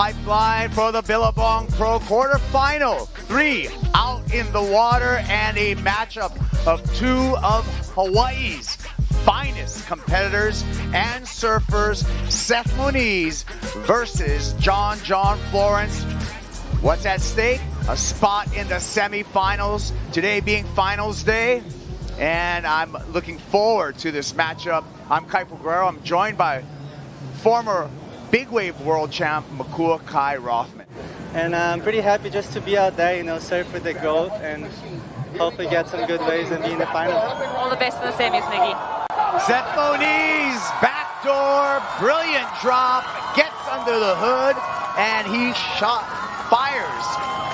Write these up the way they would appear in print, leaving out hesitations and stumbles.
pipeline for the Billabong Pro quarterfinal. 3 out in the water and a matchup of 2 of Hawaii's finest competitors and surfers, Seth Moniz versus John Florence. What's at stake? A spot in the semifinals, today being finals day, and I'm looking forward to this matchup. I'm Kaipo Guerrero. I'm joined by former big wave world champ Makua Kai Rothman. And I'm pretty happy just to be out there, you know, surf with the GOAT and hopefully get some good waves and be in the final. All the best in the semis, Nikki. Seth Moniz, backdoor, brilliant drop, gets under the hood, and he fires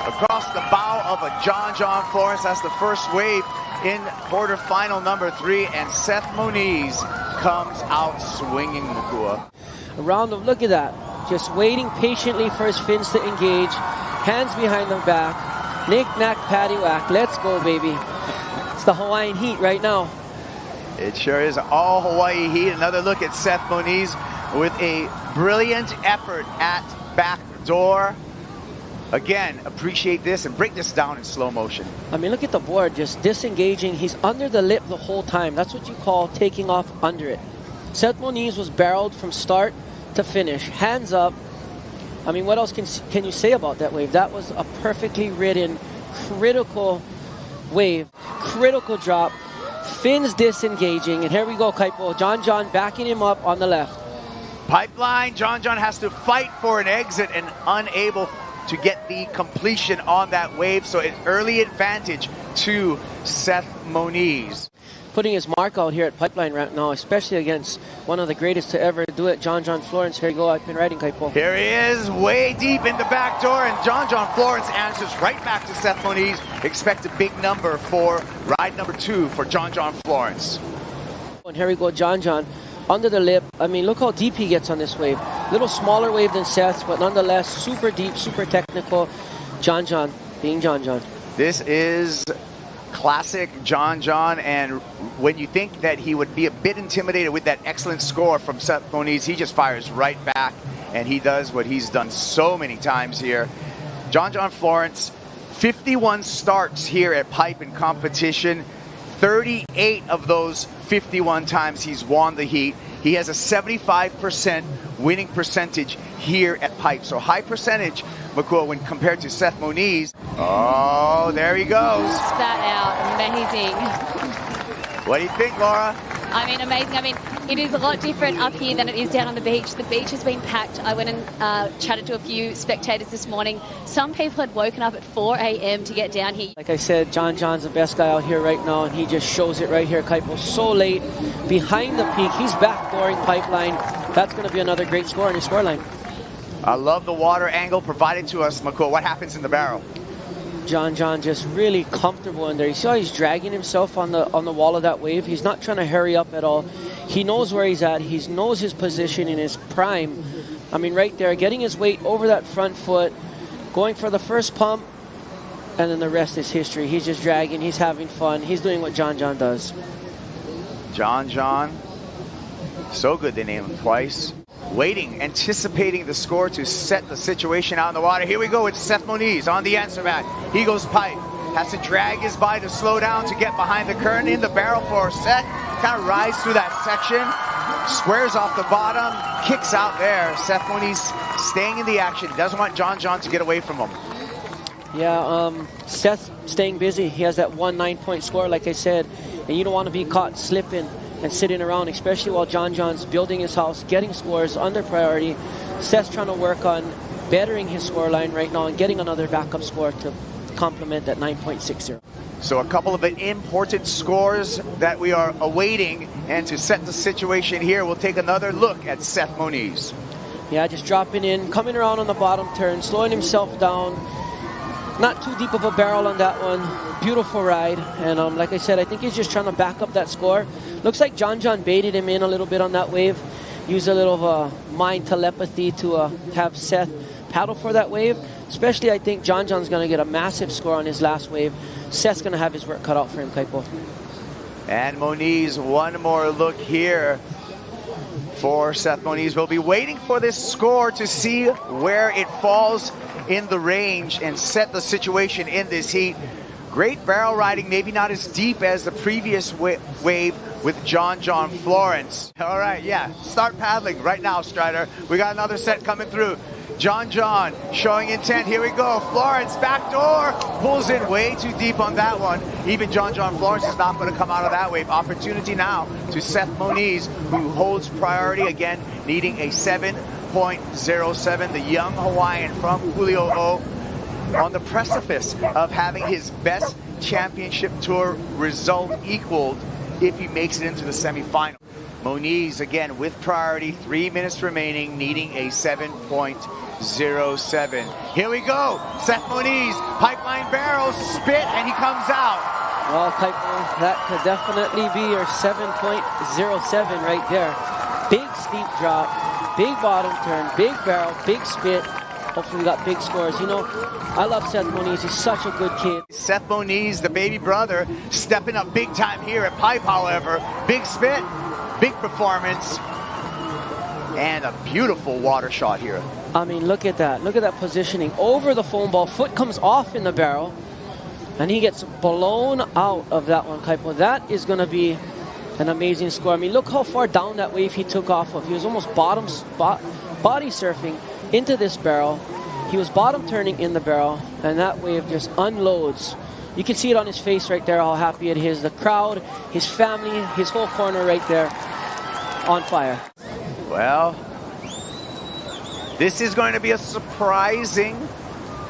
across the bow of a John Florence. That's the first wave in quarterfinal number 3, and Seth Moniz comes out swinging, Makua. A round of, look at that, just waiting patiently for his fins to engage, hands behind the back, knick-knack, paddywhack, let's go, baby. It's the Hawaiian heat right now. It sure is all Hawaii heat. Another look at Seth Moniz with a brilliant effort at backdoor. Again, appreciate this and break this down in slow motion. I mean, look at the board, just disengaging. He's under the lip the whole time. That's what you call taking off under it. Seth Moniz was barreled from start to finish, hands up. I mean, what else can you say about that wave? That was a perfectly ridden, critical wave, critical drop, fins disengaging, and here we go, Kaipo. John backing him up on the left. Pipeline, John has to fight for an exit and unable to get the completion on that wave, so an early advantage to Seth Moniz. Putting his mark out here at Pipeline right now, especially against one of the greatest to ever do it, John Florence. Here you go, I've been riding, Kaipo. Here he is, way deep in the back door, and John Florence answers right back to Seth Moniz. Expect a big number for ride number 2 for John Florence. And here we go, John under the lip. I mean, look how deep he gets on this wave. Little smaller wave than Seth's, but nonetheless super deep, super technical. John being John. This is classic John, and when you think that he would be a bit intimidated with that excellent score from Seth Moniz, he just fires right back, and he does what he's done so many times here. John Florence, 51 starts here at Pipe in competition. 38 of those 51 times he's won the heat. He has a 75% winning percentage here at Pipe. So high percentage, Makua, when compared to Seth Moniz. Oh, there he goes. That out, amazing. What do you think, Laura? I mean, amazing. I mean, it is a lot different up here than it is down on the beach. The beach has been packed. I went and chatted to a few spectators this morning. Some people had woken up at 4 a.m. to get down here. Like I said, John's the best guy out here right now, and he just shows it right here, Kaipo. So late, behind the peak. He's backdooring Pipeline. That's going to be another great score on his scoreline. I love the water angle provided to us, Makua. What happens in the barrel? John just really comfortable in there. You see how he's dragging himself on the wall of that wave? He's not trying to hurry up at all. He knows where he's at. He knows his position in his prime. I mean, right there, getting his weight over that front foot, going for the first pump, and then the rest is history. He's just dragging. He's having fun. He's doing what John does. John. So good they named him twice. Waiting, anticipating the score to set the situation out in the water. Here we go with Seth Moniz on the answer mat. He goes Pipe. Has to drag his body to slow down to get behind the current in the barrel for Seth. Kind of rides through that section. Squares off the bottom. Kicks out there. Seth Moniz staying in the action. Doesn't want John to get away from him. Yeah, Seth staying busy. He has that 1 9-point score, like I said. And you don't want to be caught slipping and sitting around, especially while John's building his house, getting scores under priority. Seth's trying to work on bettering his scoreline right now and getting another backup score to complement that 9.60. So a couple of important scores that we are awaiting, and to set the situation here, we'll take another look at Seth Moniz. Yeah, just dropping in, coming around on the bottom turn, slowing himself down. Not too deep of a barrel on that one. Beautiful ride. And like I said, I think he's just trying to back up that score. Looks like John baited him in a little bit on that wave. Used a little of mind telepathy to have Seth paddle for that wave. Especially, I think John's going to get a massive score on his last wave. Seth's going to have his work cut out for him, Kaipo. And Moniz, one more look here. for Seth Moniz. We'll be waiting for this score to see where it falls in the range and set the situation in this heat. Great barrel riding, maybe not as deep as the previous wave with John Florence. All right, yeah, start paddling right now, Strider. We got another set coming through. John showing intent. Here we go. Florence, backdoor, pulls in way too deep on that one. Even John Florence is not going to come out of that wave. Opportunity now to Seth Moniz, who holds priority again, needing a 7.07. The young Hawaiian from Kuli'o'o on the precipice of having his best championship tour result equaled if he makes it into the semifinal. Moniz again with priority, 3 minutes remaining, needing a 7.07. Here we go, Seth Moniz, pipeline barrel, spit, and he comes out. Well, that could definitely be your 7.07 right there. Big steep drop, big bottom turn, big barrel, big spit. Hopefully we got big scores. You know, I love Seth Moniz. He's such a good kid. Seth Moniz, the baby brother, stepping up big time here at pipe, however. Big spit, big performance, and a beautiful water shot here. I mean, look at that. Look at that positioning. Over the foam ball, foot comes off in the barrel, and he gets blown out of that one, Kaipo. That is going to be an amazing score. I mean, look how far down that wave he took off of. He was almost body surfing into this barrel. He was bottom turning in the barrel, and that wave just unloads. You can see it on his face right there, how happy it is. The crowd, his family, his whole corner right there on fire. Well, this is going to be a surprising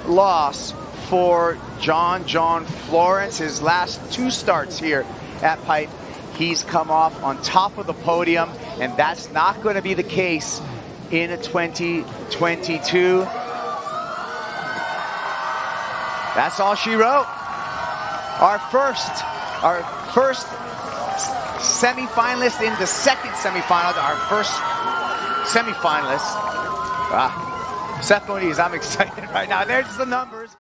loss for John Florence. His last 2 starts here at pipe, he's come off on top of the podium, and that's not going to be the case in 2022. That's all she wrote. Our first semifinalist in the second semifinal. Our first semifinalist. Seth Moniz, I'm excited right now. There's the numbers.